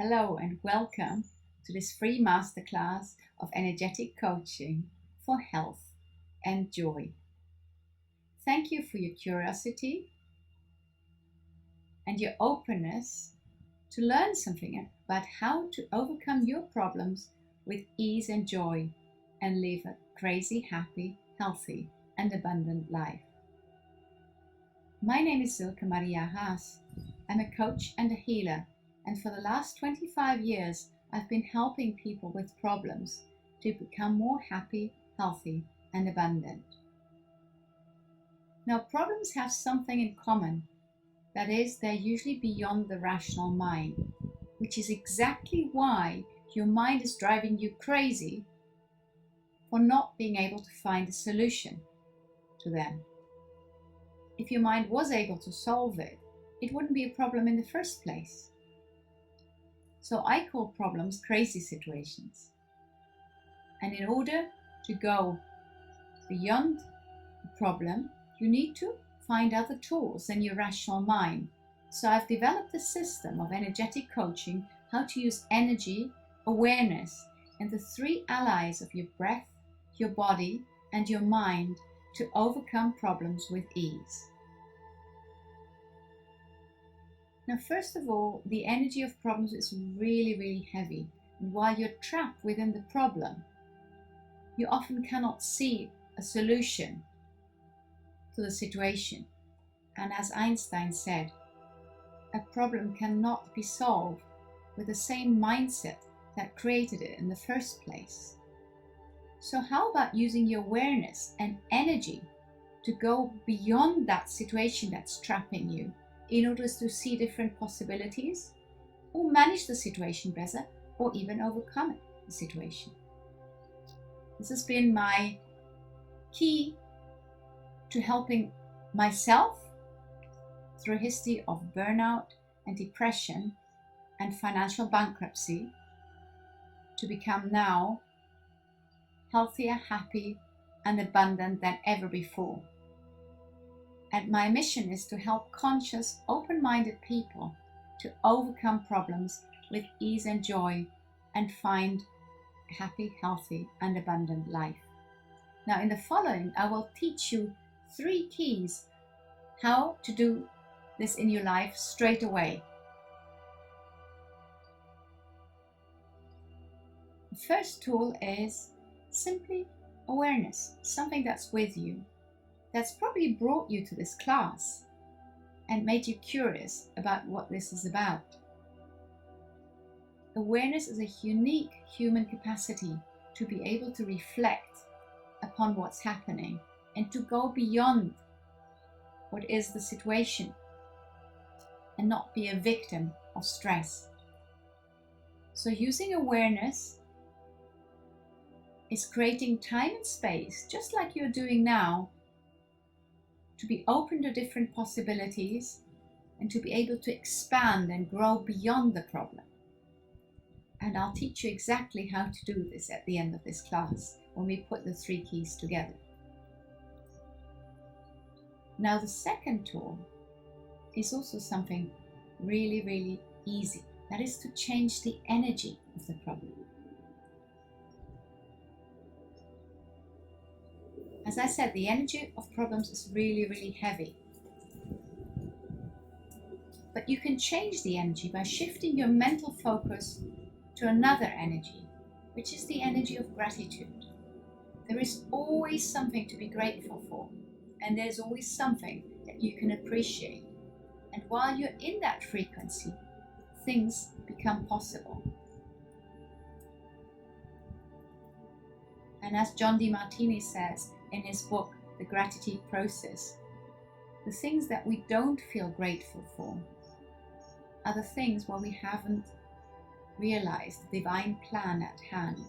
Hello and welcome to this free masterclass of energetic coaching for health and joy. Thank you for your curiosity and your openness to learn something about how to overcome your problems with ease and joy and live a crazy, happy, healthy, and abundant life. My name is Silke Haas. I'm a coach and a healer, and for the last 25 years I've been helping people with problems to become more happy, healthy, and abundant. Now, problems have something in common. That is, they're usually beyond the rational mind, which is exactly why your mind is driving you crazy for not being able to find a solution to them. If your mind was able to solve it, it wouldn't be a problem in the first place. So I call problems crazy situations. And in order to go beyond the problem, you need to find other tools than your rational mind. So I've developed a system of energetic coaching, how to use energy, awareness, and the three allies of your breath, your body, and your mind to overcome problems with ease. Now, first of all, the energy of problems is really, really heavy. And while you're trapped within the problem, you often cannot see a solution to the situation. And as Einstein said, a problem cannot be solved with the same mindset that created it in the first place. So how about using your awareness and energy to go beyond that situation that's trapping you in order to see different possibilities or manage the situation better or even overcome the situation? This has been my key to helping myself through a history of burnout and depression and financial bankruptcy to become now healthier, happy, and abundant than ever before. And my mission is to help conscious, open-minded people to overcome problems with ease and joy and find a happy, healthy, and abundant life. Now, in the following, I will teach you 3 keys how to do this in your life straight away. The first tool is simply awareness, something that's with you, that's probably brought you to this class and made you curious about what this is about. Awareness is a unique human capacity to be able to reflect upon what's happening and to go beyond what is the situation and not be a victim of stress. So using awareness is creating time and space, just like you're doing now, to be open to different possibilities and to be able to expand and grow beyond the problem. And I'll teach you exactly how to do this at the end of this class when we put the 3 keys together. Now, the second tool is also something really, really easy. That is to change the energy of the problem. As I said, the energy of problems is really, really heavy. But you can change the energy by shifting your mental focus to another energy, which is the energy of gratitude. There is always something to be grateful for, and there's always something that you can appreciate. And while you're in that frequency, things become possible. And as John DeMartini says in his book, The Gratitude Process, the things that we don't feel grateful for are the things where we haven't realized the divine plan at hand.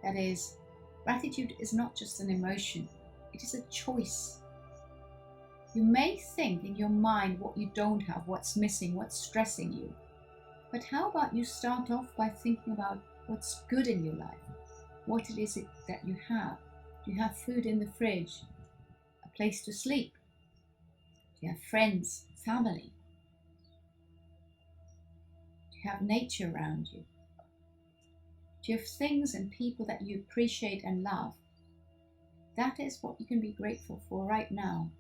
That is, gratitude is not just an emotion, it is a choice. You may think in your mind what you don't have, what's missing, what's stressing you. But how about you start off by thinking about what's good in your life? What it is that you have. Do you have food in the fridge? A place to sleep? Do you have friends, family? Do you have nature around you? Do you have things and people that you appreciate and love? That is what you can be grateful for right now.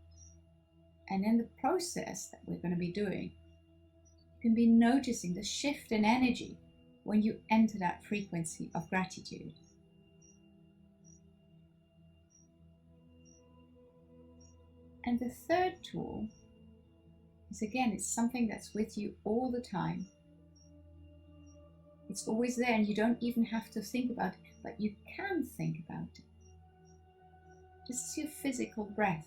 And in the process that we're going to be doing, you can be noticing the shift in energy when you enter that frequency of gratitude. And the third tool is, again, it's something that's with you all the time. It's always there and you don't even have to think about it, but you can think about it. This is your physical breath.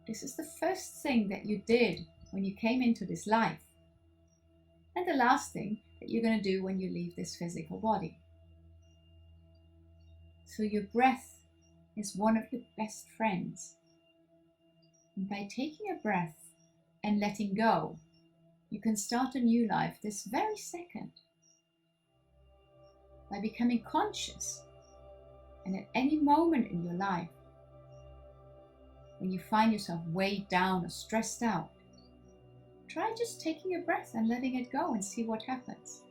This is the first thing that you did when you came into this life, and the last thing that you're going to do when you leave this physical body. So your breath is one of your best friends. And by taking a breath and letting go, you can start a new life this very second. By becoming conscious, and at any moment in your life, when you find yourself weighed down or stressed out, try just taking a breath and letting it go and see what happens.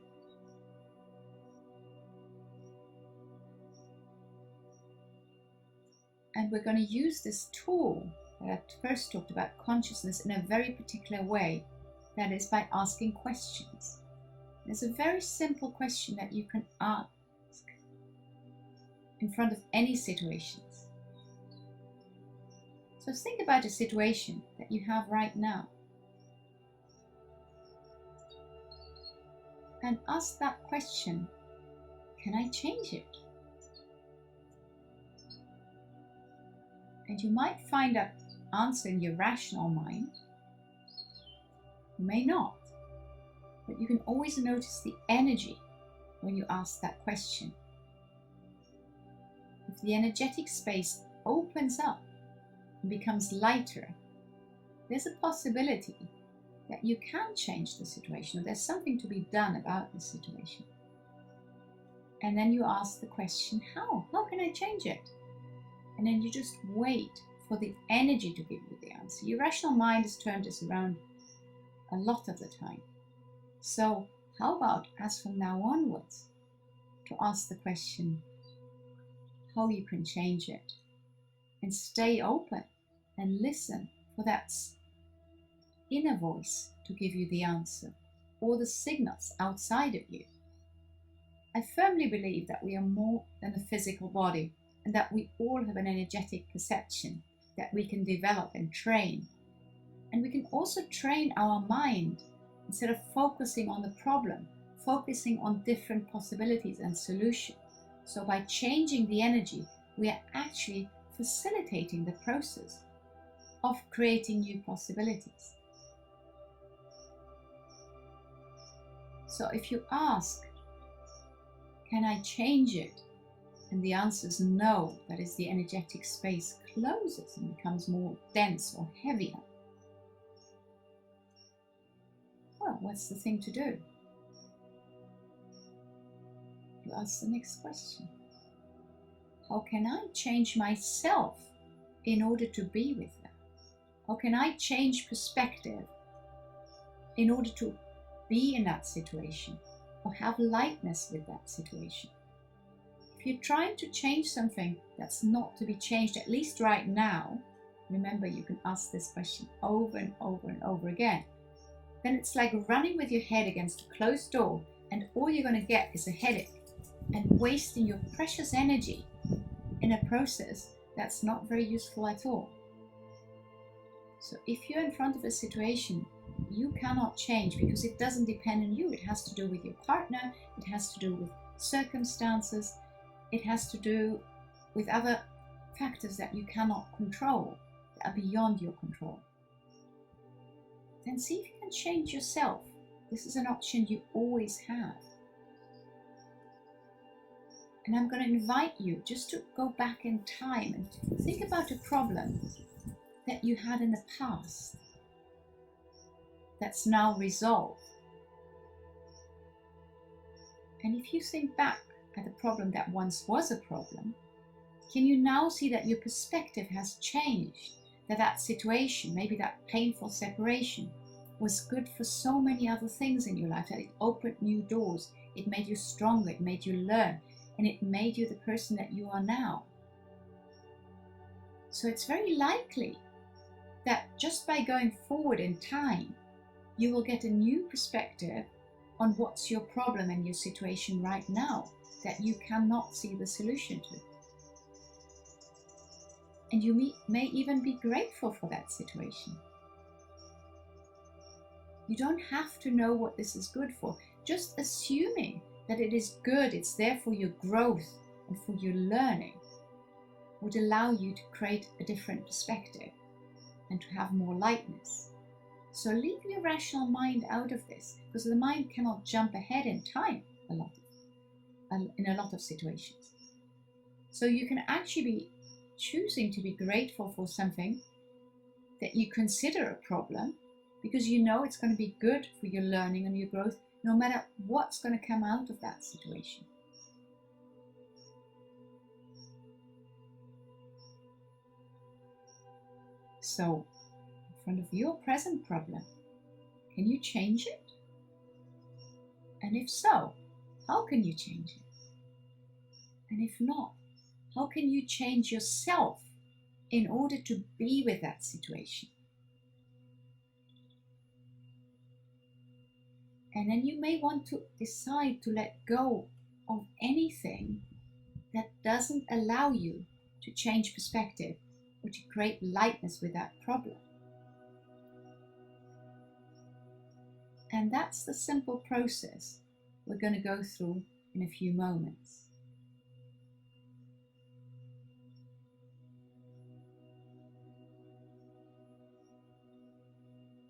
And we're going to use this tool that I first talked about, consciousness, in a very particular way. That is by asking questions. There's a very simple question that you can ask in front of any situations. So think about a situation that you have right now. And ask that question, can I change it? And you might find that answer in your rational mind. You may not. But you can always notice the energy when you ask that question. If the energetic space opens up and becomes lighter, there's a possibility that you can change the situation, or there's something to be done about the situation. And then you ask the question, how? How can I change it? And then you just wait for the energy to give you the answer. Your rational mind has turned this around a lot of the time. So how about, as from now onwards, to ask the question, how you can change it, and stay open and listen for that inner voice to give you the answer, or the signals outside of you. I firmly believe that we are more than a physical body, and that we all have an energetic perception that we can develop and train. And we can also train our mind, instead of focusing on the problem, focusing on different possibilities and solutions. So by changing the energy, we are actually facilitating the process of creating new possibilities. So if you ask, can I change it? And the answer is no, that is, the energetic space closes and becomes more dense or heavier. Well, what's the thing to do? You ask the next question. How can I change myself in order to be with that? How can I change perspective in order to be in that situation, or have lightness with that situation? If you're trying to change something that's not to be changed, at least right now, remember you can ask this question over and over and over again, then it's like running with your head against a closed door, and all you're going to get is a headache and wasting your precious energy in a process that's not very useful at all. So if you're in front of a situation you cannot change because it doesn't depend on you, it has to do with your partner, it has to do with circumstances, it has to do with other factors that you cannot control, that are beyond your control, then see if you can change yourself. This is an option you always have. And I'm going to invite you just to go back in time and think about a problem that you had in the past that's now resolved. And if you think back at a problem that once was a problem, can you now see that your perspective has changed? That situation, maybe that painful separation, was good for so many other things in your life, that it opened new doors, it made you stronger, it made you learn, and it made you the person that you are now. So it's very likely that just by going forward in time, you will get a new perspective on what's your problem and your situation right now that you cannot see the solution to. And you may even be grateful for that situation. You don't have to know what this is good for. Just assuming that it is good, it's there for your growth and for your learning, would allow you to create a different perspective and to have more lightness. So leave your rational mind out of this, because the mind cannot jump ahead in time in a lot of situations. So you can actually be choosing to be grateful for something that you consider a problem, because you know it's going to be good for your learning and your growth, no matter what's going to come out of that situation. So, in front of your present problem, can you change it? And if so, how can you change it? And if not, how can you change yourself in order to be with that situation? And then you may want to decide to let go of anything that doesn't allow you to change perspective or to create lightness with that problem. And that's the simple process we're going to go through in a few moments.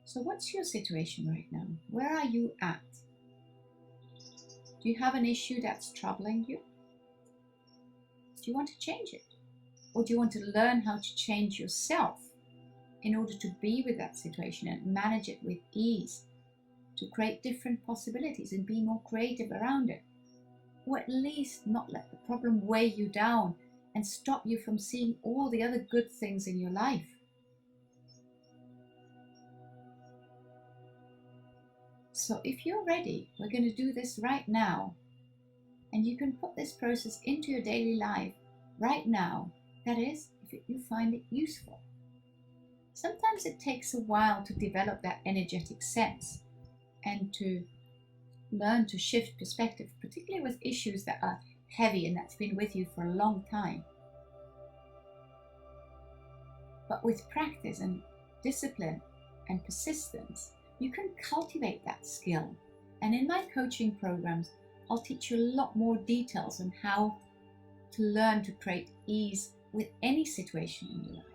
So what's your situation right now? Where are you at? Do you have an issue that's troubling you? Do you want to change it? Or do you want to learn how to change yourself in order to be with that situation and manage it with ease, to create different possibilities and be more creative around it? Or at least not let the problem weigh you down and stop you from seeing all the other good things in your life. So if you're ready, we're going to do this right now. And you can put this process into your daily life right now. That is, if you find it useful. Sometimes it takes a while to develop that energetic sense and to learn to shift perspective, particularly with issues that are heavy and that's been with you for a long time. But with practice and discipline and persistence, you can cultivate that skill. And in my coaching programs, I'll teach you a lot more details on how to learn to create ease with any situation in your life.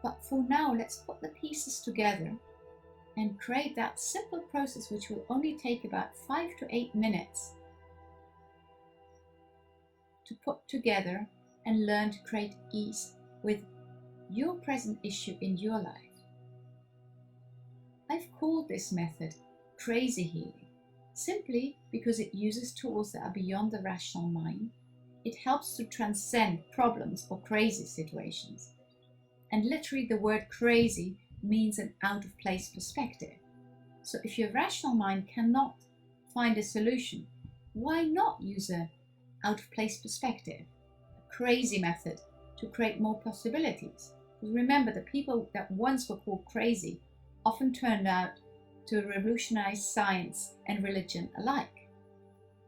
But for now, let's put the pieces together and create that simple process, which will only take about 5 to 8 minutes to put together and learn to create ease with your present issue in your life. I've called this method crazy healing, simply because it uses tools that are beyond the rational mind. It helps to transcend problems or crazy situations. And literally the word crazy means an out of place perspective. So if your rational mind cannot find a solution, why not use an out of place perspective, a crazy method to create more possibilities? Because remember, the people that once were called crazy often turned out to revolutionize science and religion alike.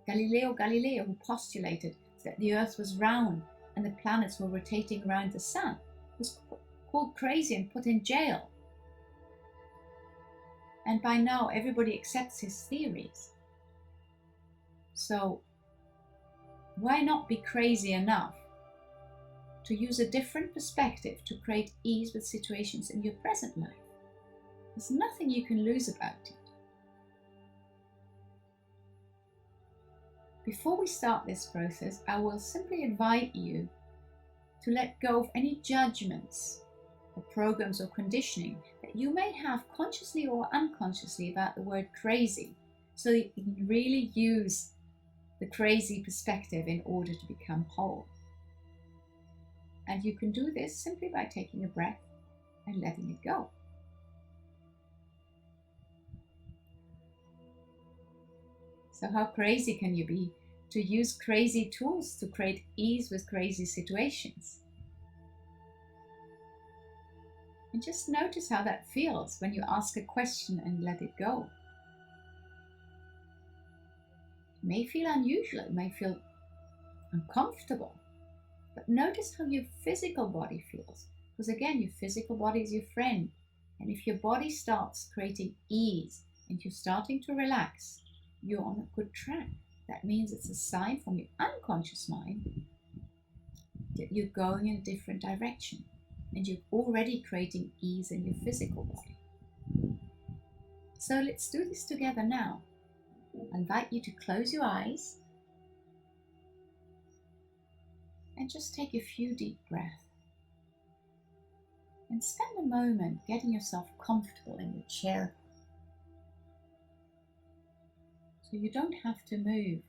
Galileo Galilei, who postulated that the earth was round and the planets were rotating around the sun, was called crazy and put in jail. And by now everybody accepts his theories. So why not be crazy enough to use a different perspective to create ease with situations in your present life? There's nothing you can lose about it. Before we start this process, I will simply invite you to let go of any judgments or programs or conditioning that you may have consciously or unconsciously about the word crazy, so that you can really use the crazy perspective in order to become whole. And you can do this simply by taking a breath and letting it go. So how crazy can you be to use crazy tools to create ease with crazy situations? And just notice how that feels when you ask a question and let it go. It may feel unusual, it may feel uncomfortable, but notice how your physical body feels. Because again, your physical body is your friend. And if your body starts creating ease and you're starting to relax, you're on a good track. That means it's a sign from your unconscious mind that you're going in a different direction and you're already creating ease in your physical body. So let's do this together now. I invite you to close your eyes and just take a few deep breaths. And spend a moment getting yourself comfortable in your chair so you don't have to move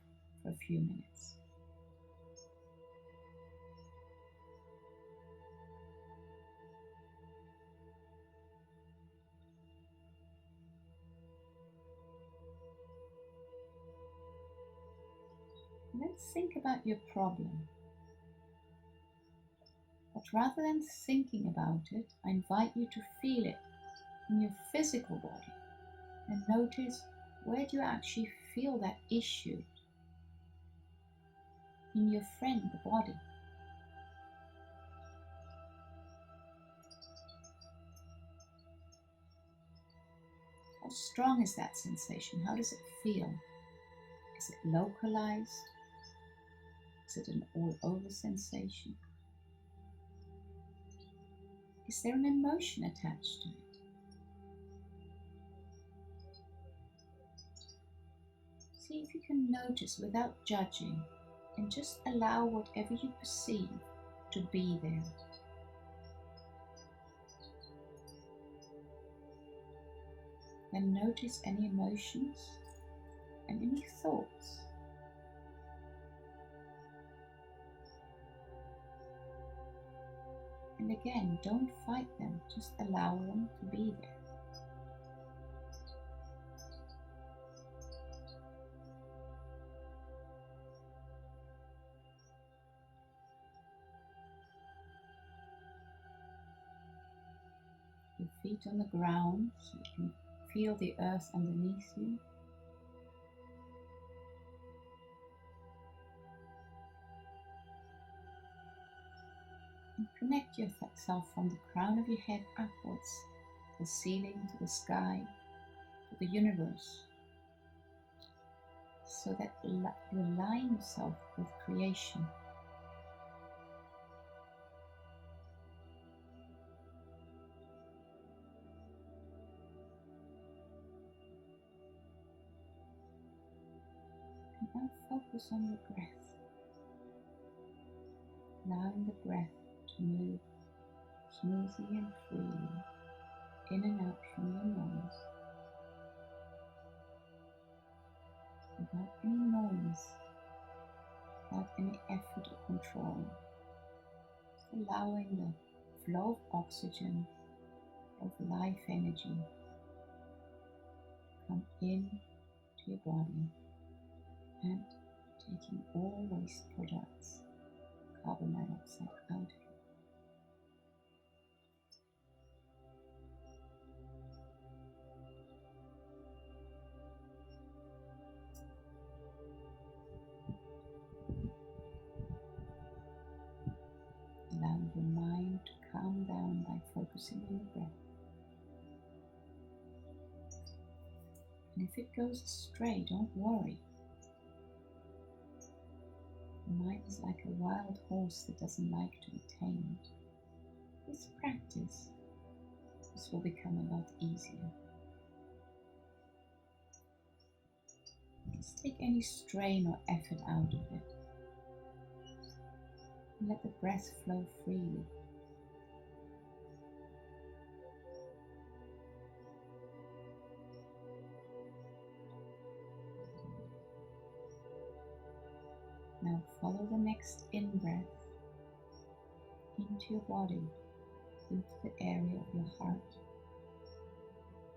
for a few minutes. And then think about your problem. But rather than thinking about it, I invite you to feel it in your physical body and notice, where do you actually feel that issue in your friend, the body? How strong is that sensation? How does it feel? Is it localized? Is it an all-over sensation? Is there an emotion attached to it? See if you can notice without judging and just allow whatever you perceive to be there. Then notice any emotions and any thoughts. And again, don't fight them, just allow them to be there. Your feet on the ground, so you can feel the earth underneath you. And connect yourself from the crown of your head upwards, to the ceiling, to the sky, to the universe, so that you align yourself with creation. And now focus on your breath, allowing the breath to move smoothly and freely in and out from your nose, without any noise, without any effort or control. Just allowing the flow of oxygen, of life energy, come in to your body and taking all waste products, carbon dioxide out of you. Allowing your mind to calm down by focusing on the breath. And if it goes astray, don't worry. The mind is like a wild horse that doesn't like to be tamed. With practice, this will become a lot easier. Just take any strain or effort out of it. And let the breath flow freely. Now follow the next in-breath into your body into the area of your heart,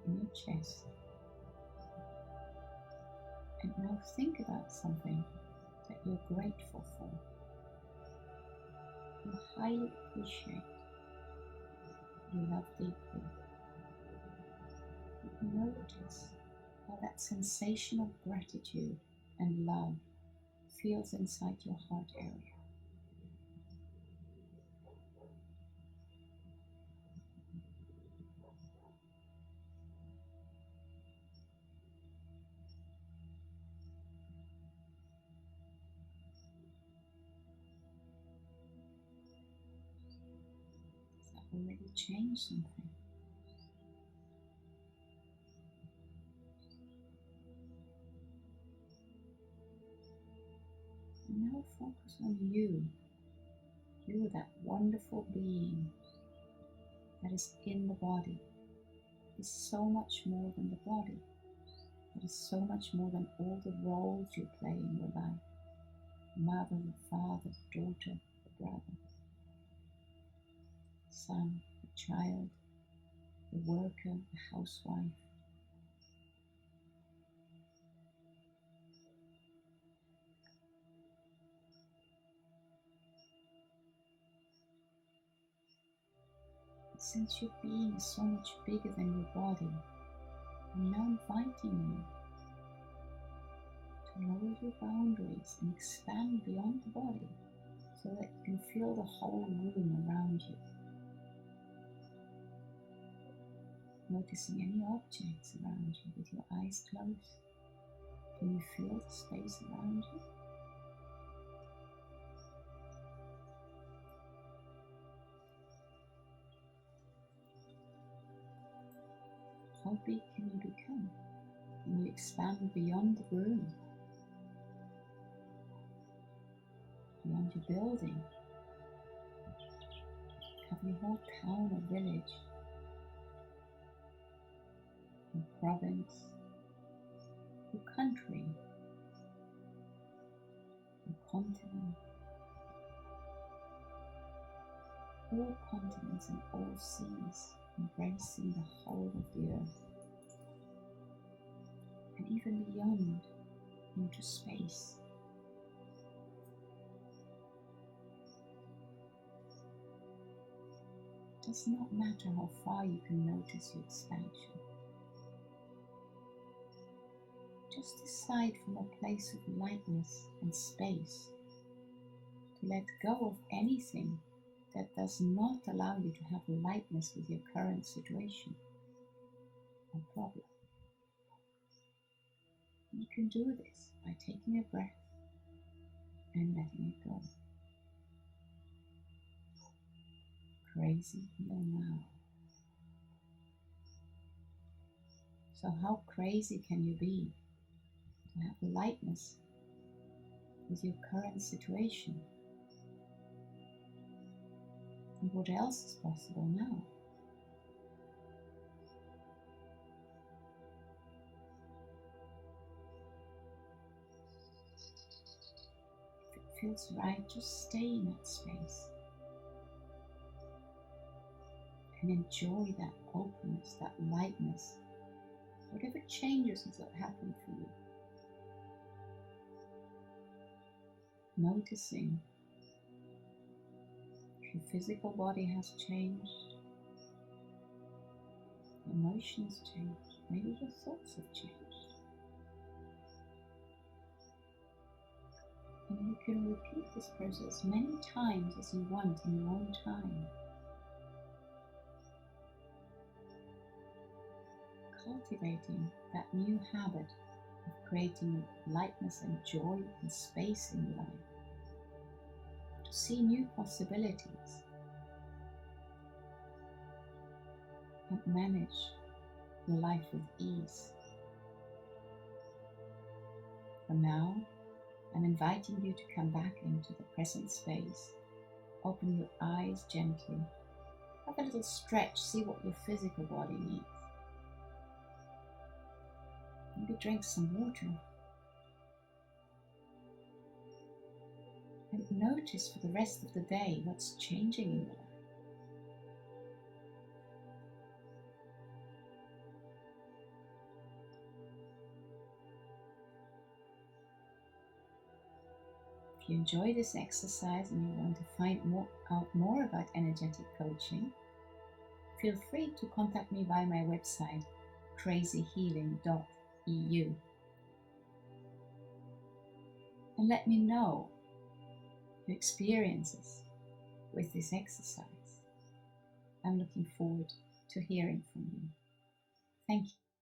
in your chest. And now think about something that you're grateful for, you highly appreciate, you love deeply. Notice how that sensation of gratitude and love feels inside your heart area. Does that already change something? And now focus on you. You are that wonderful being that is in the body. It is so much more than the body. It is so much more than all the roles you play in your life. Mother, the father, the daughter, the brother, son, the child, the worker, the housewife. Since your being is so much bigger than your body, I'm now inviting you to lower your boundaries and expand beyond the body so that you can feel the whole room around you. Noticing any objects around you with your eyes closed. Can you feel the space around you? How big can you become? Can you expand beyond the room? Beyond your building? Cover your whole town or village? Your province? Your country? Your continent? All continents and all seas, embracing the whole of the earth. And even beyond, into space. It does not matter how far you can notice your expansion. Just decide from a place of lightness and space to let go of anything that does not allow you to have lightness with your current situation or problem. You can do this by taking a breath and letting it go. Crazy heal now. So how crazy can you be to have lightness with your current situation? And what else is possible now? If it feels right, just stay in that space and enjoy that openness, that lightness, whatever changes that happen for you. Noticing if your physical body has changed, emotions change, maybe your thoughts have changed. And you can repeat this process many times as you want in your own time. Cultivating that new habit of creating lightness and joy and space in your life. To see new possibilities and manage your life with ease. For now, I'm inviting you to come back into the present space. Open your eyes gently. Have a little stretch, see what your physical body needs. Maybe drink some water. And notice for the rest of the day what's changing in your life. you enjoy this exercise and you want to find out more about energetic coaching, feel free to contact me via my website crazyhealing.eu and let me know your experiences with this exercise. I'm looking forward to hearing from you. Thank you.